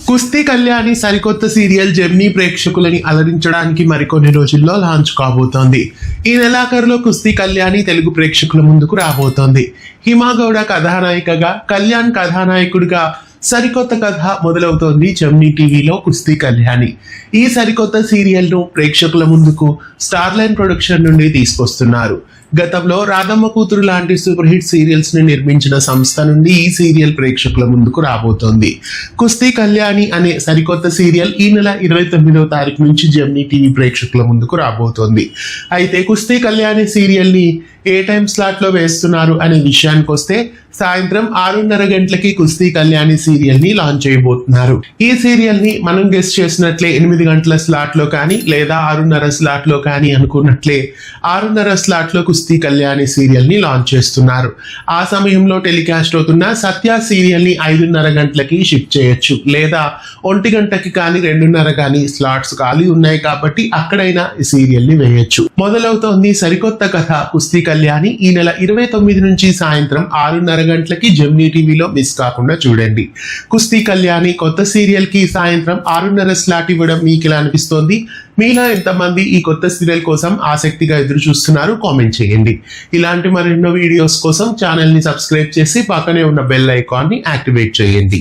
కుస్తీ కళ్యాణి సరికొత్త serial Gemini ప్రేక్షకులని అలరించడానికి మరికొన్ని రోజుల్లో లాంచ్ కాబోతోంది. ఈ నెలాఖరులో కుస్తీ కళ్యాణి తెలుగు ప్రేక్షకుల ముందుకు రాబోతోంది. హిమా గౌడ కథానాయికగా, కళ్యాణ్ కథానాయకుడిగా సరికొత్త కథ మొదలవుతోంది జెమినీ టీవీలో కుస్తీ కళ్యాణి. ఈ సరికొత్త సీరియల్ ను ప్రేక్షకుల ముందుకు స్టార్లైన్ ప్రొడక్షన్ నుండి తీసుకొస్తున్నారు. గతంలో రాధమ్మ కూతురు లాంటి సూపర్ హిట్ సీరియల్స్ ని నిర్మించిన సంస్థ నుండి ఈ సీరియల్ ప్రేక్షకుల ముందుకు రాబోతోంది. కుస్తీ కళ్యాణి అనే సరికొత్త సీరియల్ ఈ నెల 29వ తారీఖు నుంచి జెమినీ టీవీ ప్రేక్షకుల ముందుకు రాబోతోంది. అయితే కుస్తీ కళ్యాణి సీరియల్ ని ఏ టైం స్లాట్ లో వేస్తున్నారు అనే విషయానికి వస్తే సాయంత్రం 6:30 గంటలకి కుస్తీ కళ్యాణి సీరియల్ ని లాంచ్ చేయబోతున్నారు. ఈ సీరియల్ ని మనం గెస్ట్ చేసినట్లే 8 గంటల స్లాట్ లో కానీ లేదా 6:30 స్లాట్ లో కానీ అనుకున్నట్లే 6:30 స్లాట్ లో కుస్తీ కళ్యాణి సీరియల్ ని లాంచ్ చేస్తున్నారు. ఆ సమయంలో టెలికాస్ట్ అవుతున్న సత్య సీరియల్ ని 5:30 గంటలకి షిఫ్ట్ చేయొచ్చు, లేదా 1 గంటకి కానీ 2:30 కానీ స్లాట్స్ ఖాళీ ఉన్నాయి కాబట్టి అక్కడైనా ఈ సీరియల్ ని వేయొచ్చు. మొదలవుతోంది సరికొత్త కథ కుస్తీ కళ్యాణి. ఈ నెల 29 నుంచి సాయంత్రం 6:30 గంటలకి జెమినీ టీవీలో మిస్ కాకుండా చూడండి. కుస్తీ కళ్యాణి కొత్త సీరియల్ కి సాయంత్రం 6:30 స్లాట్ ఇవ్వడం మీకు ఎలా అనిపిస్తోంది? మీలో ఎంతమంది ఈ కొత్త సీరియల్ కోసం ఆసక్తిగా ఎదురు చూస్తున్నారు? కామెంట్ చేయండి. ఇలాంటి మరెన్నో వీడియోస్ కోసం ఛానల్ ని సబ్స్క్రైబ్ చేసి పక్కనే ఉన్న బెల్ ఐకాన్ ని యాక్టివేట్ చేయండి.